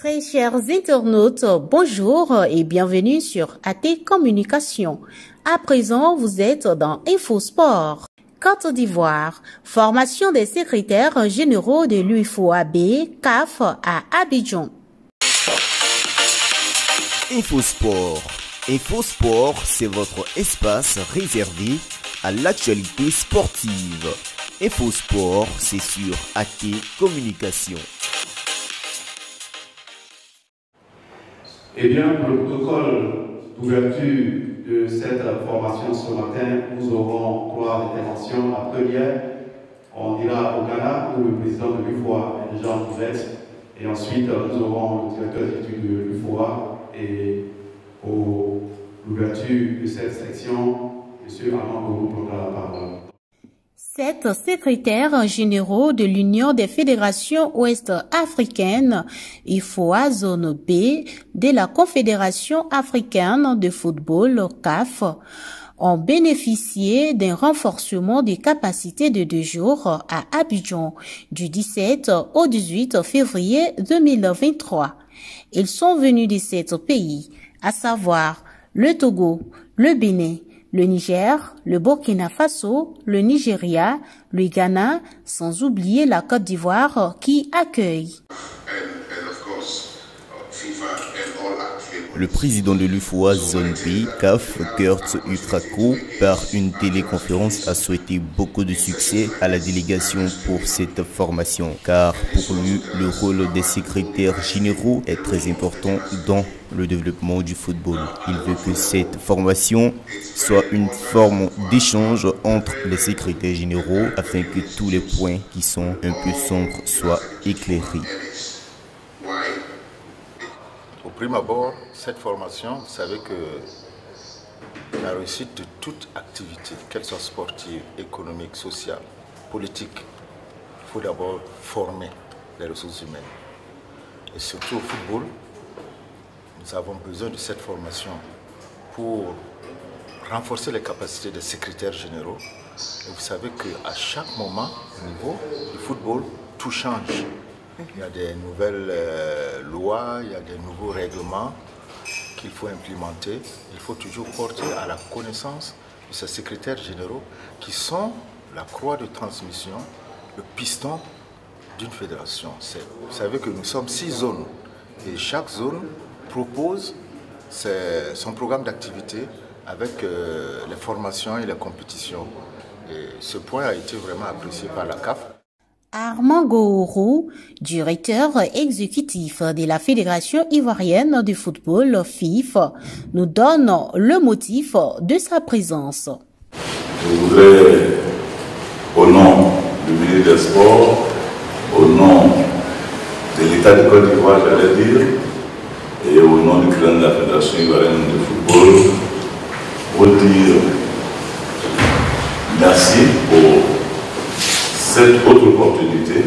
Très chers internautes, bonjour et bienvenue sur AT Communication. À présent, vous êtes dans InfoSport. Côte d'Ivoire, formation des secrétaires généraux de l'UFOAB, CAF à Abidjan. InfoSport. InfoSport, c'est votre espace réservé à l'actualité sportive. InfoSport, c'est sur AT Communication. Eh bien, pour le protocole d'ouverture de cette formation ce matin, nous aurons 3 interventions. La première, on ira au Ghana, où le président de l'UFOA est déjà en direct. Et ensuite, nous aurons le directeur d'études de l'UFOA. Et pour l'ouverture de cette section, M. Armand Gourou prendra la parole. 7 secrétaires généraux de l'Union des fédérations ouest-africaines, UFOA Zone B, de la Confédération africaine de football, CAF, ont bénéficié d'un renforcement des capacités de 2 jours à Abidjan du 17 au 18 février 2023. Ils sont venus de 7 pays, à savoir le Togo, le Bénin, le Niger, le Burkina Faso, le Nigeria, le Ghana, sans oublier la Côte d'Ivoire qui accueille. Le président de l'UFOA Zone B, CAF, Kurt Utrako, par une téléconférence a souhaité beaucoup de succès à la délégation pour cette formation, car pour lui, le rôle des secrétaires généraux est très important dans le développement du football. Il veut que cette formation soit une forme d'échange entre les secrétaires généraux afin que tous les points qui sont un peu sombres soient éclairés. Au prime abord, cette formation, vous savez que la réussite de toute activité, qu'elle soit sportive, économique, sociale, politique, il faut d'abord former les ressources humaines. Et surtout au football, nous avons besoin de cette formation pour renforcer les capacités des secrétaires généraux. Et vous savez qu'à chaque moment, au niveau du football, tout change. Il y a des nouvelles lois, il y a des nouveaux règlements qu'il faut implémenter. Il faut toujours porter à la connaissance de ces secrétaires généraux qui sont la croix de transmission, le piston d'une fédération. Vous savez que nous sommes 6 zones et chaque zone propose son programme d'activité avec les formations et les compétitions. Et ce point a été vraiment apprécié par la CAF. Armand Gourou, directeur exécutif de la Fédération ivoirienne de football FIF, nous donne le motif de sa présence. Je voudrais, au nom du ministre des Sports, au nom de l'État de Côte d'Ivoire, j'allais dire, et au nom du président de la Fédération ivoirienne de football, vous dire merci pour cette autre opportunité,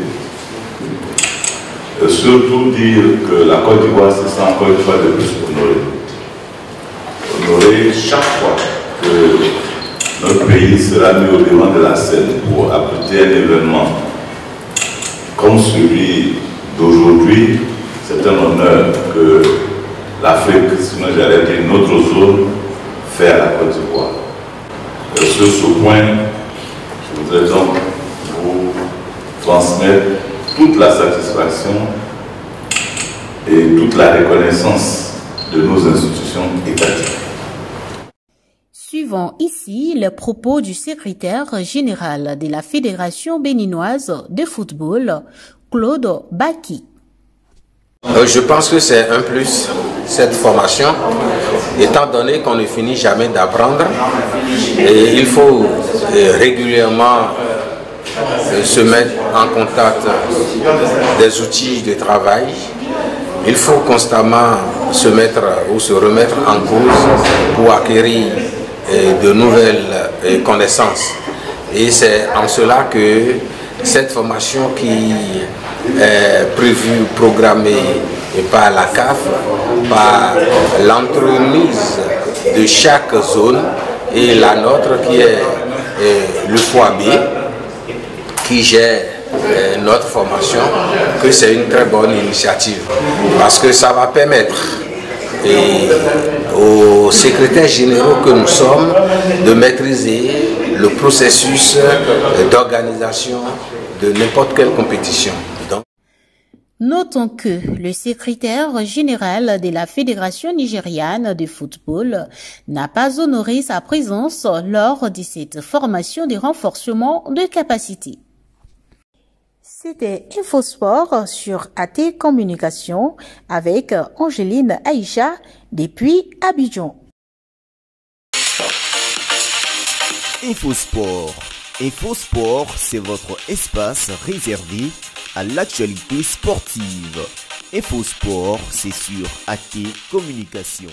et surtout dire que la Côte d'Ivoire se sent encore une fois de plus honorée. Honorée chaque fois que notre pays sera mis au devant de la scène pour abriter un événement comme celui d'aujourd'hui. C'est un honneur que l'Afrique, sinon j'allais dire notre zone, fait à la Côte d'Ivoire. Sur ce point, je voudrais donc vous transmettre toute la satisfaction et toute la reconnaissance de nos institutions étatiques. Suivons ici les propos du secrétaire général de la Fédération béninoise de football, Claude Baki. Je pense que c'est un plus, cette formation, étant donné qu'on ne finit jamais d'apprendre et il faut régulièrement se mettre en contact des outils de travail. Il faut constamment se mettre ou se remettre en cause pour acquérir de nouvelles connaissances. Et c'est en cela que cette formation qui est prévue, programmée par la CAF, par l'entremise de chaque zone et la nôtre qui est le FOAB, qui gère notre formation que c'est une très bonne initiative parce que ça va permettre aux secrétaires généraux que nous sommes de maîtriser le processus d'organisation de n'importe quelle compétition. Notons que le secrétaire général de la Fédération nigériane de football n'a pas honoré sa présence lors de cette formation de renforcement de capacité. C'était InfoSport sur AT Communication avec Angéline Aïcha depuis Abidjan. InfoSport. InfoSport, c'est votre espace réservé à l'actualité sportive. InfoSport, c'est sur AT Communication.